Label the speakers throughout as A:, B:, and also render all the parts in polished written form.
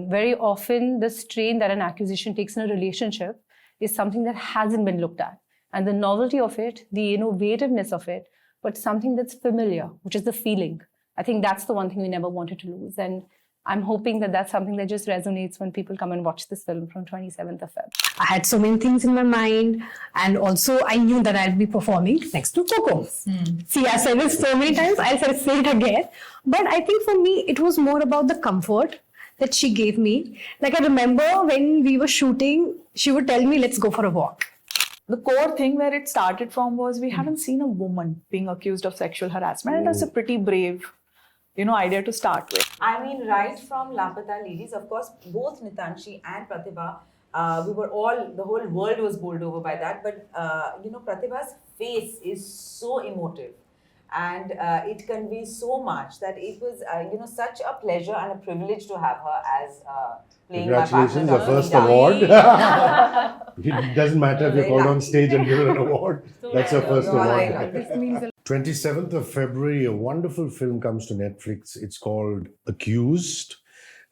A: very often the strain that an accusation takes in a relationship is something that hasn't been looked at. And the novelty of it, the innovativeness of it, but something that's familiar, which is the feeling. I think that's the one thing we never wanted to lose. And I'm hoping that that's something that just resonates when people come and watch this film from 27th of Feb.
B: I had so many things in my mind, and also I knew that I'd be performing next to Coco. See, I said it so many times, I'll say it again. But I think for me, it was more about the comfort that she gave me. Like I remember when we were shooting, she would tell me, let's go for a walk.
C: The core thing where it started from was we haven't seen a woman being accused of sexual harassment. And that's a pretty brave, idea to start with.
D: I mean, right from Laapataa Ladies, of course, both Nitanshi and Pratibha, the whole world was bowled over by that. But, Pratibha's face is so emotive. And it conveys so much that it was, such a pleasure and a privilege to have her as playing my partner.
E: Congratulations, the first award. It doesn't matter if you're called on stage and given an award. That's your first award. 27th of February, a wonderful film comes to Netflix. It's called Accused.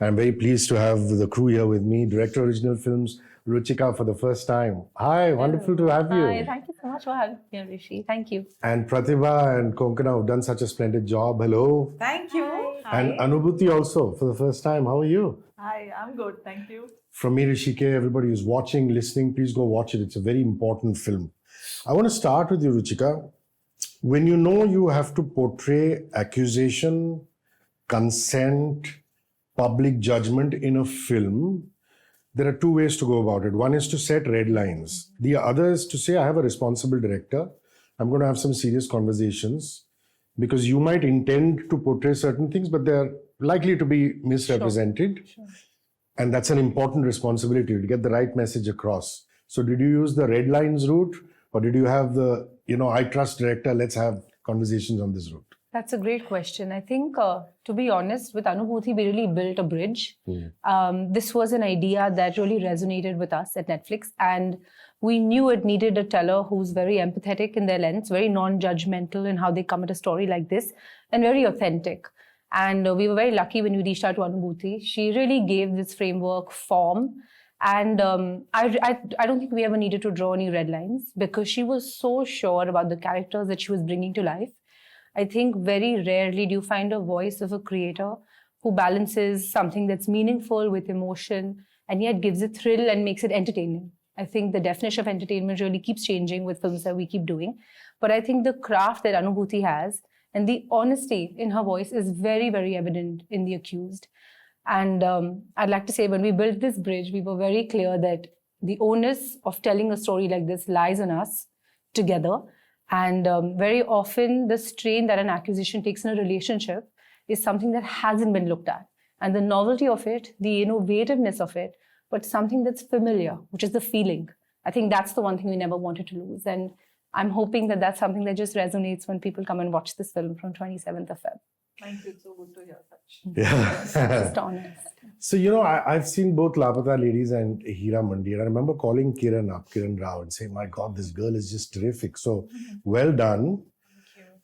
E: I'm very pleased to have the crew here with me. Director Original Films, Ruchikaa, for the first time. Hi, wonderful to have you.
A: Hi, thank you so much for having me, Rishi. Thank you.
E: And Pratibha and Konkona have done such a splendid job. Hello.
D: Thank you.
C: Hi.
E: And Anubhuti also for the first time. How are you?
C: Hi, I'm good. Thank you.
E: From me, Sheikh, everybody who's watching, listening, please go watch it. It's a very important film. I want to start with you, Ruchikaa. When you know you have to portray accusation, consent, public judgment in a film, there are two ways to go about it. One is to set red lines. The other is to say, I have a responsible director. I'm going to have some serious conversations because you might intend to portray certain things, but they're likely to be misrepresented.
A: Sure.
E: And that's an important responsibility to get the right message across. So did you use the red lines route, or did you have the, I trust director, let's have conversations on this route?
A: That's a great question. I think, to be honest, with Anubhuti, we really built a bridge. This was an idea that really resonated with us at Netflix. And we knew it needed a teller who's very empathetic in their lens, very non-judgmental in how they come at a story like this, and very authentic. And we were very lucky when we reached out to Anubhuti. She really gave this framework form. And I don't think we ever needed to draw any red lines because she was so sure about the characters that she was bringing to life. I think very rarely do you find a voice of a creator who balances something that's meaningful with emotion and yet gives it thrill and makes it entertaining. I think the definition of entertainment really keeps changing with films that we keep doing. But I think the craft that Anubhuti has and the honesty in her voice is very, very evident in The Accused. And I'd like to say when we built this bridge, we were very clear that the onus of telling a story like this lies on us together. And very often the strain that an accusation takes in a relationship is something that hasn't been looked at. And the novelty of it, the innovativeness of it, but something that's familiar, which is the feeling. I think that's the one thing we never wanted to lose. And I'm hoping that that's something that just resonates when people come and watch this film from 27th of Feb.
C: Thank you. It's so good to hear such.
E: Yeah.
A: Just honest.
E: So, I've seen both Laapataa Ladies and Heeramandi, and I remember calling Kiran Rao, and saying, my God, this girl is just terrific. So, well done.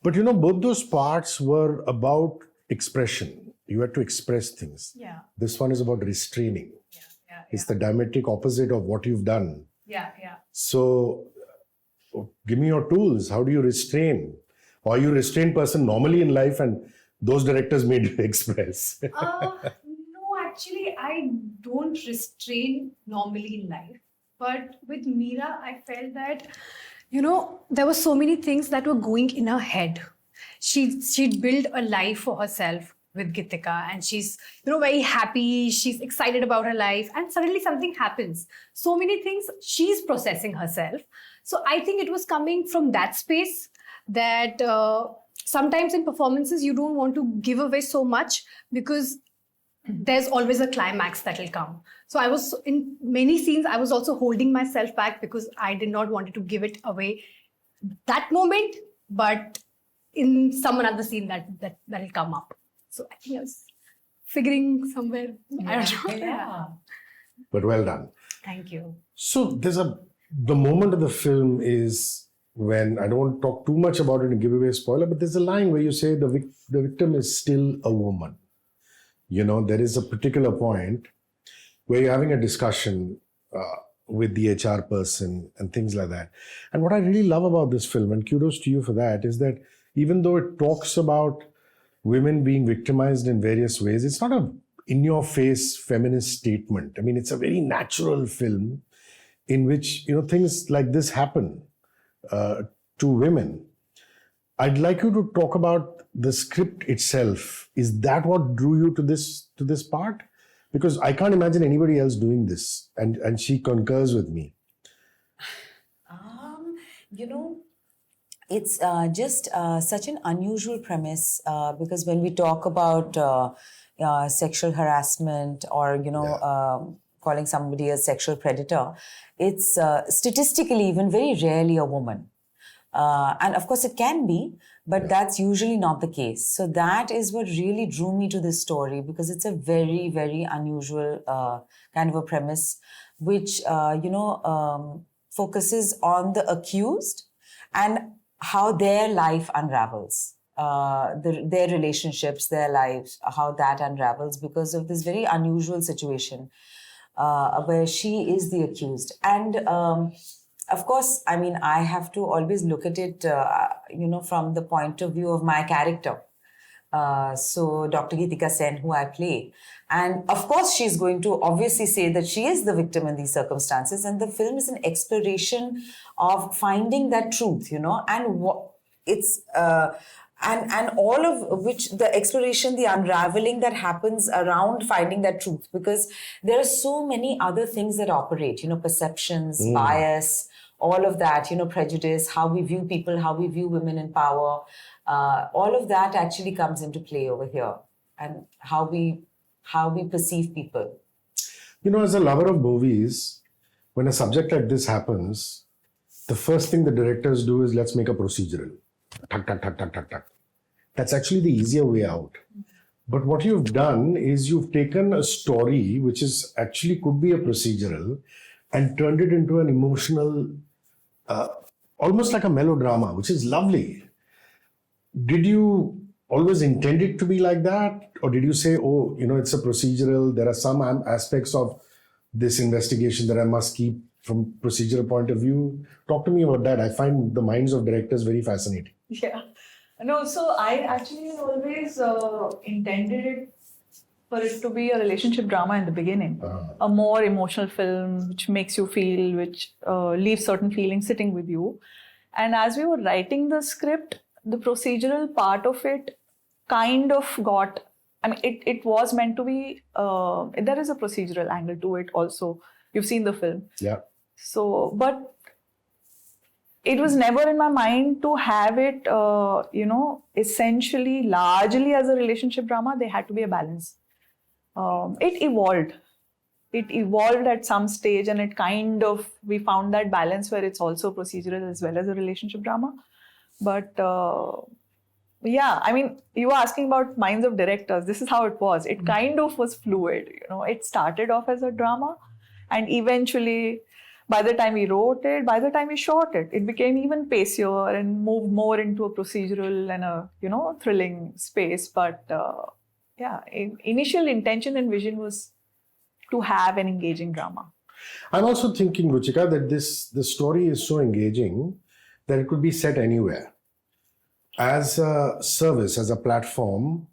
E: But, both those parts were about expression. You had to express things.
C: Yeah.
E: This one is about restraining.
C: Yeah.
E: It's the diametric opposite of what you've done.
C: Yeah.
E: So, give me your tools. How do you restrain? Or are you a restrained person normally in life and those directors made you express?
B: No, actually, I don't restrain normally in life. But with Meera, I felt that, there were so many things that were going in her head. She'd built a life for herself with Gitika, and she's, very happy. She's excited about her life, and suddenly something happens. So many things she's processing herself. So I think it was coming from that space that sometimes in performances, you don't want to give away so much because there's always a climax that will come. So I was in many scenes, I was also holding myself back because I did not want to give it away that moment, but in some other scene that'll come up. So I think I was figuring somewhere. I don't know.
D: Yeah.
E: But well done.
B: Thank you.
E: So the moment of the film is when, I don't want to talk too much about it and give away a spoiler, but there's a line where you say the victim is still a woman. There is a particular point where you're having a discussion with the HR person and things like that. And what I really love about this film, and kudos to you for that, is that even though it talks about women being victimized in various ways, it's not a in-your-face feminist statement. I mean, it's a very natural film in which, you know, things like this happen to women. I'd like you to talk about the script itself. Is that what drew you to this part? Because I can't imagine anybody else doing this, and she concurs with me.
D: You know, it's just such an unusual premise because when we talk about sexual harassment or, you know, calling somebody a sexual predator, it's statistically even very rarely a woman. And of course it can be, but that's usually not the case. So that is what really drew me to this story, because it's a very, very unusual kind of a premise, which, you know, focuses on the accused and how their life unravels, their relationships, their lives, how that unravels because of this very unusual situation where she is the accused. And of course, I mean, I have to always look at it, you know, from the point of view of my character. So Dr. Geetika Sen, who I play. And of course, she's going to obviously say that she is the victim in these circumstances. And the film is an exploration of finding that truth, you know, and what it's... And all of which the exploration, the unraveling that happens around finding that truth, because there are so many other things that operate, you know, perceptions, bias, all of that, you know, prejudice, how we view people, how we view women in power, all of that actually comes into play over here, and how we perceive people.
E: You know, as a lover of movies, when a subject like this happens, the first thing the directors do is let's make a procedural. Tuck, tuck, tuck, tuck, tuck, tuck. That's actually the easier way out. But what you've done is you've taken a story which is actually could be a procedural and turned it into an emotional, almost like a melodrama, which is lovely. Did you always intend it to be like that? Or did you say, oh, you know, it's a procedural, there are some aspects of this investigation that I must keep from procedural point of view? Talk to me about that. I find the minds of directors very fascinating.
C: Yeah. No, so I actually always intended it for it to be a relationship drama in the beginning. A more emotional film, which makes you feel, which leaves certain feelings sitting with you. And as we were writing the script, the procedural part of it kind of got, I mean, it was meant to be, there is a procedural angle to it also. You've seen the film.
E: Yeah.
C: So, but it was never in my mind to have it, you know, essentially, largely as a relationship drama. There had to be a balance. It evolved. It evolved at some stage, and it kind of, we found that balance where it's also procedural as well as a relationship drama. But yeah, I mean, you were asking about minds of directors. This is how it was. It kind of was fluid, you know. It started off as a drama, and eventually, by the time we wrote it, by the time we shot it, it became even pacier and moved more into a procedural and a, you know, thrilling space. But yeah, initial intention and vision was to have an engaging drama.
E: I'm also thinking, Ruchikaa, that the story is so engaging that it could be set anywhere. As a service, as a platform,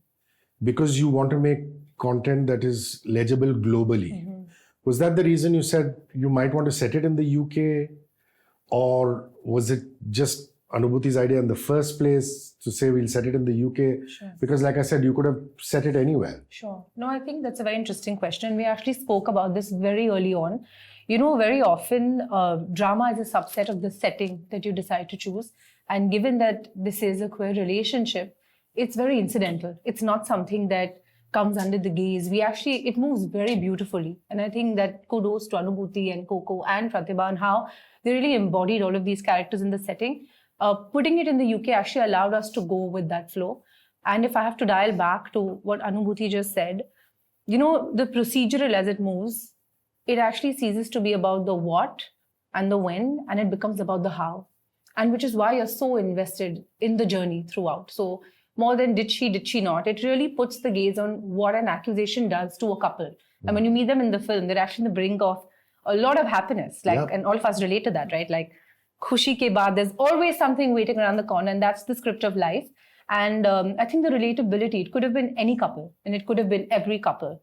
E: because you want to make content that is legible globally. Was that the reason you said you might want to set it in the UK? Or was it just Anubhuti's idea in the first place to say we'll set it in the UK?
A: Sure.
E: Because like I said, you could have set it anywhere.
A: Sure. No, I think that's a very interesting question. We actually spoke about this very early on. You know, very often drama is a subset of the setting that you decide to choose. And given that this is a queer relationship, it's very incidental. It's not something that comes under the gaze. It moves very beautifully. And I think that kudos to Anubhuti and Coco and Pratibha and how they really embodied all of these characters in the setting. Putting it in the UK actually allowed us to go with that flow. And if I have to dial back to what Anubhuti just said, you know, the procedural as it moves, it actually ceases to be about the what and the when, and it becomes about the how. And which is why you're so invested in the journey throughout. So more than did she not, it really puts the gaze on what an accusation does to a couple. And when you meet them in the film, they're actually on the brink of a lot of happiness. Like,
E: Yep.
A: and all of us relate to that, right? Like, khushi ke baad, there's always something waiting around the corner, and that's the script of life. And I think the relatability, it could have been any couple, and it could have been every couple.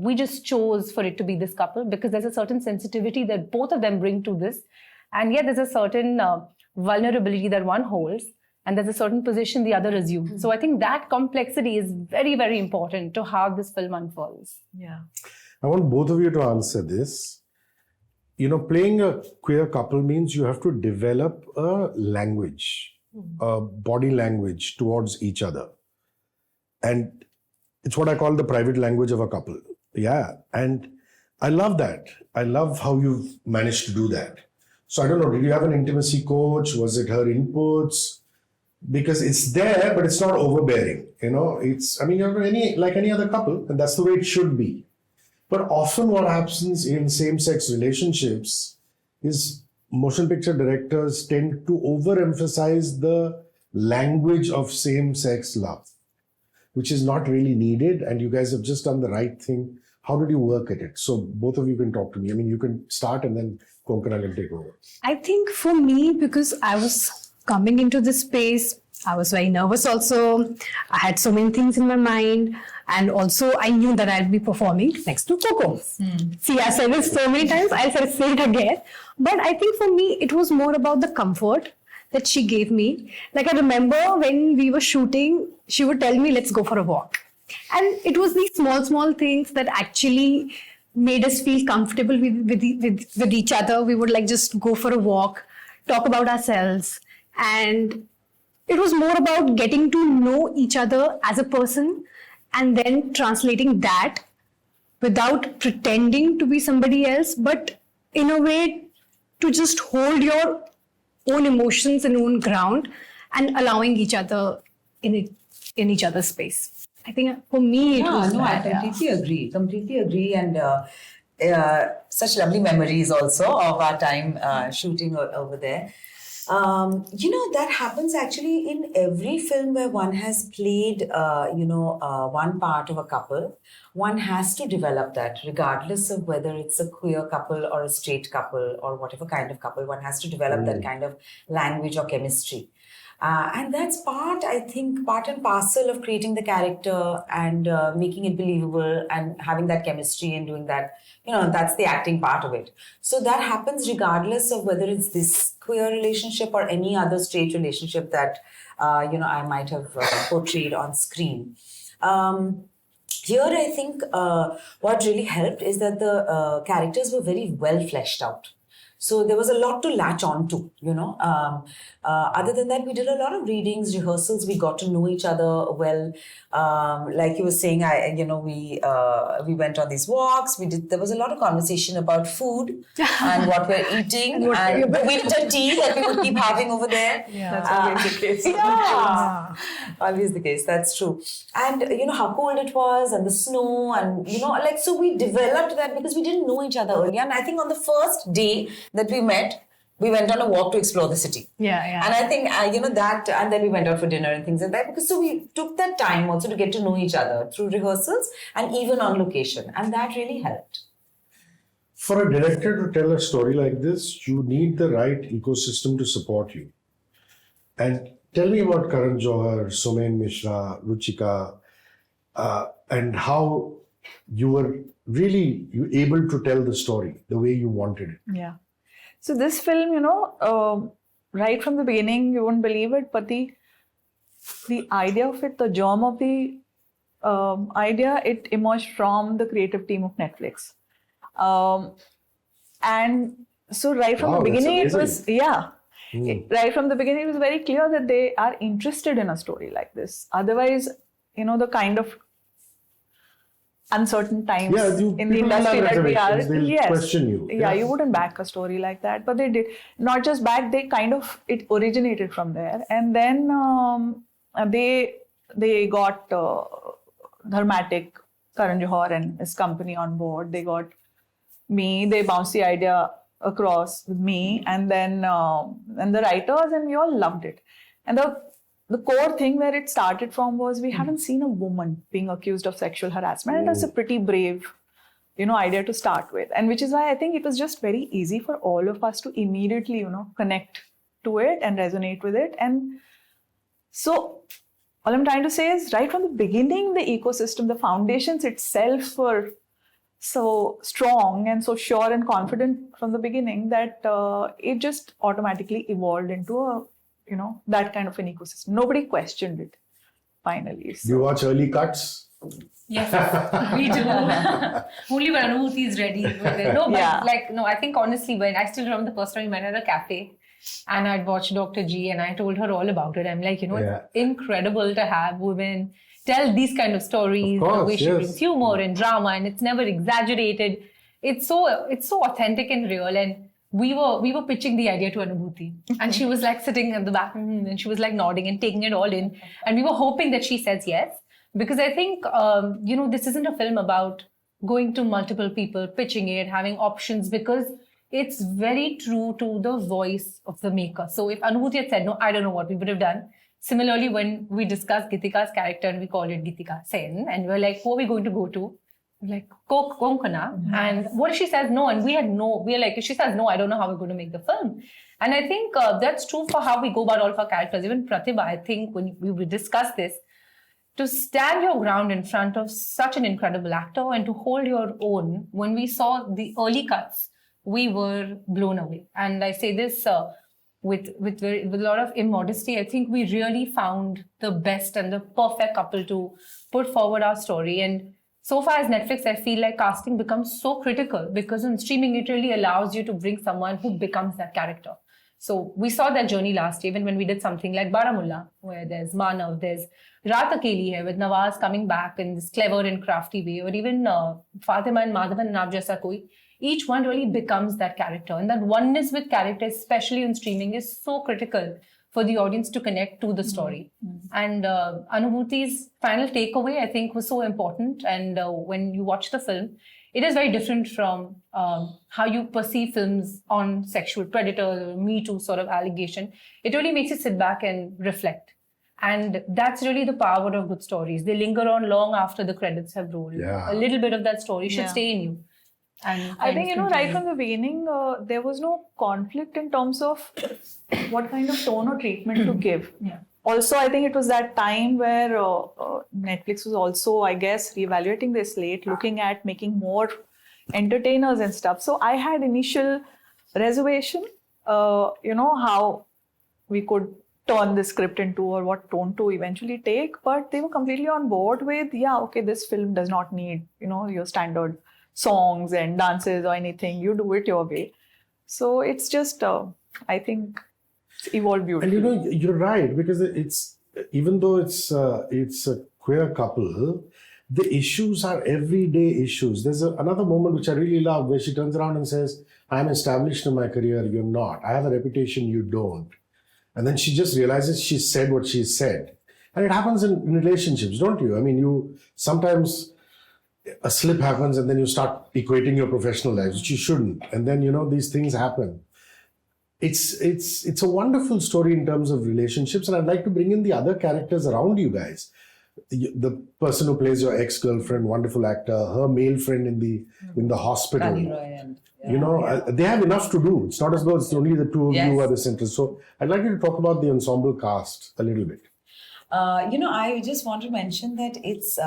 A: We just chose for it to be this couple because there's a certain sensitivity that both of them bring to this. And yet there's a certain vulnerability that one holds, and there's a certain position the other assumes. So I think that complexity is very, very important to how this film unfolds.
C: Yeah.
E: I want both of you to answer this. You know, playing a queer couple means you have to develop a language, a body language towards each other. And it's what I call the private language of a couple. Yeah. And I love that. I love how you've managed to do that. So I don't know, did you have an intimacy coach? Was it her inputs? Because it's there, but it's not overbearing. You know, you're like any other couple, and that's the way it should be. But often what happens in same-sex relationships is motion picture directors tend to overemphasize the language of same-sex love, which is not really needed, and you guys have just done the right thing. How did you work at it? So both of you can talk to me. I mean, you can start and then Konkona can take over.
B: I think for me, because I was coming into this space, I was very nervous also. I had so many things in my mind. And also, I knew that I'd be performing next to Coco. See, I said this so many times, I'll say it again. But I think for me, it was more about the comfort that she gave me. Like, I remember when we were shooting, she would tell me, let's go for a walk. And it was these small things that actually made us feel comfortable with each other. We would like just go for a walk, talk about ourselves. And it was more about getting to know each other as a person and then translating that without pretending to be somebody else, but in a way to just hold your own emotions and own ground and allowing each other in each other's space. I think for me, it was
D: I
B: that,
D: completely agree. And such lovely memories also of our time shooting over there. That happens actually in every film where one has played, one part of a couple. One has to develop that, regardless of whether it's a queer couple or a straight couple or whatever kind of couple. One has to develop that kind of language or chemistry. And that's part and parcel of creating the character and making it believable and having that chemistry and doing that. That's the acting part of it. So that happens regardless of whether it's this queer relationship or any other straight relationship that, I might have portrayed on screen. Here, I think what really helped is that the characters were very well fleshed out. So there was a lot to latch on to, Other than that, we did a lot of readings, rehearsals. We got to know each other well. Like you were saying, we went on these walks. There was a lot of conversation about food and what we're eating. and the winter tea that we would keep having over there.
C: Yeah, that's always the case.
D: Yeah, always the case. That's true. And, how cold it was and the snow and, so we developed that because we didn't know each other earlier. And I think on the first day that we met, we went on a walk to explore the city.
B: Yeah.
D: And I think, that, and then we went out for dinner and things like that. Because so we took that time also to get to know each other through rehearsals and even on location. And that really helped.
E: For a director to tell a story like this, you need the right ecosystem to support you. And tell me about Karan, Johar, Somen Mishra, Ruchikaa, and how you were really able to tell the story the way you wanted it.
C: Yeah. So this film, right from the beginning, you won't believe it, but the idea of it, the germ of the idea, it emerged from the creative team of Netflix. And so right from the beginning, it was, right from the beginning, it was very clear that they are interested in a story like this. Otherwise, the kind of uncertain times in the industry that we are.
E: They'll question you.
C: Yeah, you wouldn't back a story like that. But they did. Not just back, it originated from there. And then they got Dharmatic, Karan Johar and his company on board. They got me. They bounced the idea across with me. And then and the writers, and we all loved it. And the core thing where it started from was we haven't seen a woman being accused of sexual harassment. And that's a pretty brave idea to start with. And which is why I think it was just very easy for all of us to immediately, connect to it and resonate with it. And so all I'm trying to say is right from the beginning, the ecosystem, the foundations itself were so strong and so sure and confident from the beginning that it just automatically evolved into a, that kind of an ecosystem. Nobody questioned it finally.
E: Do you watch early cuts?
A: Yes, we do. Only when Anubhuti is ready with it. No, but I think honestly, when I still remember the first time we met at a cafe and I'd watched Dr. G and I told her all about it. I'm like, it's incredible to have women tell these kind of stories, the way she brings humor and drama, and it's never exaggerated. It's so authentic and real. And we were pitching the idea to Anubhuti, and she was like sitting at the back, and she was like nodding and taking it all in, and we were hoping that she says yes, because I think this isn't a film about going to multiple people, pitching it, having options, because it's very true to the voice of the maker. So if Anubhuti had said no, I don't know what we would have done. Similarly, when we discussed Gitika's character and we call it Gitika Sen, and we're like, who are we going to go to? We're like, Konkona. Mm-hmm. And what if she says no? And we're like, if she says no, I don't know how we're going to make the film. And I think that's true for how we go about all of our characters. Even Pratibha, I think when we discuss this, to stand your ground in front of such an incredible actor and to hold your own, when we saw the early cuts, we were blown away. And I say this with a lot of immodesty. I think we really found the best and the perfect couple to put forward our story. And so far as Netflix, I feel like casting becomes so critical, because in streaming, it really allows you to bring someone who becomes that character. So we saw that journey last year, even when we did something like Baramulla, where there's Manav, there's Raat Akeli hai, with Nawaz coming back in this clever and crafty way, or even Fatima and Madhavan and Aap Jaisa Koi. Each one really becomes that character. And that oneness with characters, especially in streaming, is so critical for the audience to connect to the story. Mm-hmm. And Anubhuti's final takeaway, I think, was so important. And when you watch the film, it is very different from how you perceive films on sexual predator or Me Too sort of allegation. It really makes you sit back and reflect. And that's really the power of good stories. They linger on long after the credits have rolled. Yeah. A little bit of that story should stay in you. And
C: I think, right from the beginning, there was no conflict in terms of what kind of tone or treatment to give. Yeah. Also, I think it was that time where Netflix was also, I guess, reevaluating their slate, looking at making more entertainers and stuff. So I had initial reservation, how we could turn the script into or what tone to eventually take. But they were completely on board with, this film does not need, your standard songs and dances or anything. You do it your way. So it's just, I think, it's evolved beautifully.
E: And you're right, because it's, even though it's a queer couple, the issues are everyday issues. There's another moment which I really love, where she turns around and says, I'm established in my career, you're not. I have a reputation, you don't. And then she just realizes she said what she said. And it happens in relationships, don't you? I mean, you sometimes a slip happens and then you start equating your professional lives, which you shouldn't. And then, these things happen. It's a wonderful story in terms of relationships. And I'd like to bring in the other characters around you guys. The person who plays your ex-girlfriend, wonderful actor, her male friend in the hospital. They have enough to do. It's not as though it's only the two of you who are the central. So I'd like you to talk about the ensemble cast a little bit.
D: I just want to mention that it's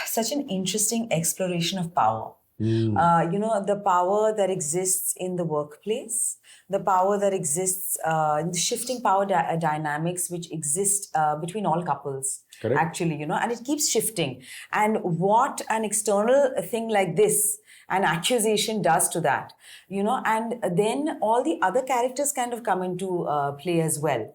D: such an interesting exploration of power. The power that exists in the workplace, the power that exists in the shifting power dynamics which exist between all couples. Correct. Actually, and it keeps shifting. And what an external thing like this, an accusation, does to that, and then all the other characters kind of come into play as well.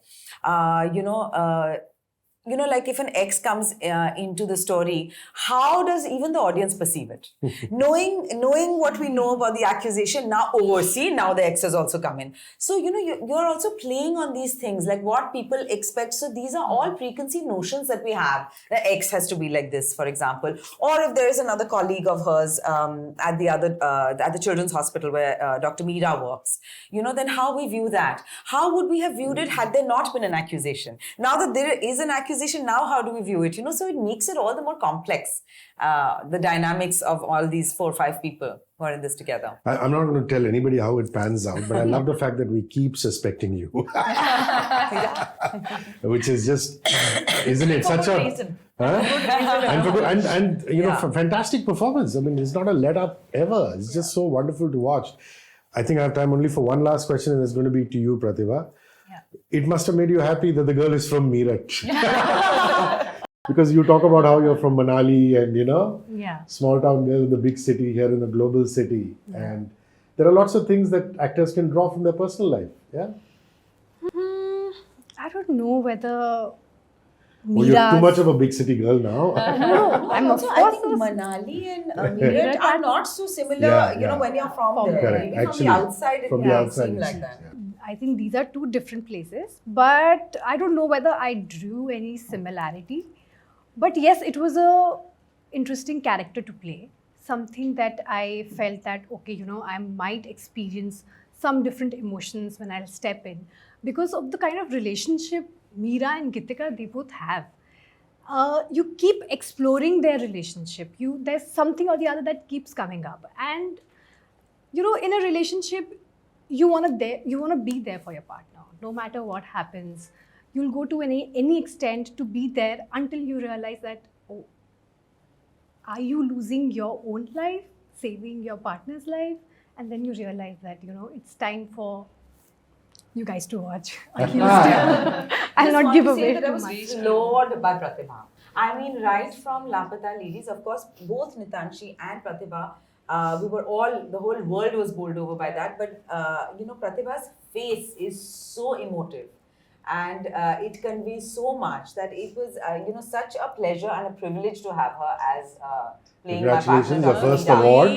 D: Like if an ex comes into the story, how does even the audience perceive it? Knowing what we know about the accusation, now the ex has also come in. So, you're also playing on these things, like what people expect. So these are all preconceived notions that we have. The ex has to be like this, for example. Or if there is another colleague of hers at the children's hospital where Dr. Meera works, then how we view that. How would we have viewed it had there not been an accusation? Now that there is an accusation, accusation now, how do we view it? So it makes it all the more complex, the dynamics of all these 4 or 5 people who are in this together.
E: I'm not going to tell anybody how it pans out, but I love the fact that we keep suspecting you. Which is just, isn't it? Such a
D: reason.
E: Huh? And for good, and fantastic performance. I mean, it's not a let up ever. It's just so wonderful to watch. I think I have time only for one last question, and it's going to be to you, Pratibha. It must have made you happy that the girl is from Meerut. Because you talk about how you're from Manali and, small town girl in the big city, here in a global city. And there are lots of things that actors can draw from their personal life. Yeah?
B: I don't know whether
E: Oh, you're too much of a big city girl now.
B: No, I'm of
D: Also,
B: course.
D: I think Manali and Meerut are not so similar, when you're from there.
E: Correct.
D: Maybe
E: Actually,
D: from the outside, it
E: from the
D: might
E: outside
D: seem
E: it
D: like
E: seems,
D: that.
B: I think these are 2 different places, but I don't know whether I drew any similarity. But yes, it was a interesting character to play. Something that I felt that, okay, I might experience some different emotions when I'll step in. Because of the kind of relationship Meera and Gitika, they both have. You keep exploring their relationship. There's something or the other that keeps coming up. And, in a relationship, you want to be there for your partner. No matter what happens, you'll go to any extent to be there until you realize that, oh, are you losing your own life, saving your partner's life? And then you realize that, it's time for you guys to watch. I'll not give away
D: that I
B: too
D: was
B: much.
D: floored by Pratibha. I mean, right from Laapataa Ladies, of course, both Nitanshi and Pratibha, the whole world was bowled over by that. But, Pratibha's face is so emotive. And it conveys so much that it was, such a pleasure and a privilege to have her as playing my partner.
E: Congratulations, your first award.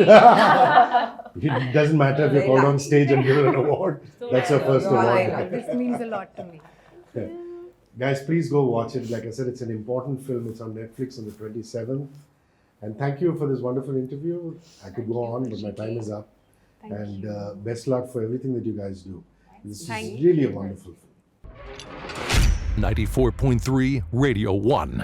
E: It doesn't matter if you're called on stage and given an award. That's your first award.
B: This means a lot to me.
E: Guys, please go watch it. Like I said, it's an important film. It's on Netflix on the 27th. And thank you for this wonderful interview. I could go on, but my time is up. And best luck for everything that you guys do. This is really a wonderful film.
F: 94.3 Radio 1.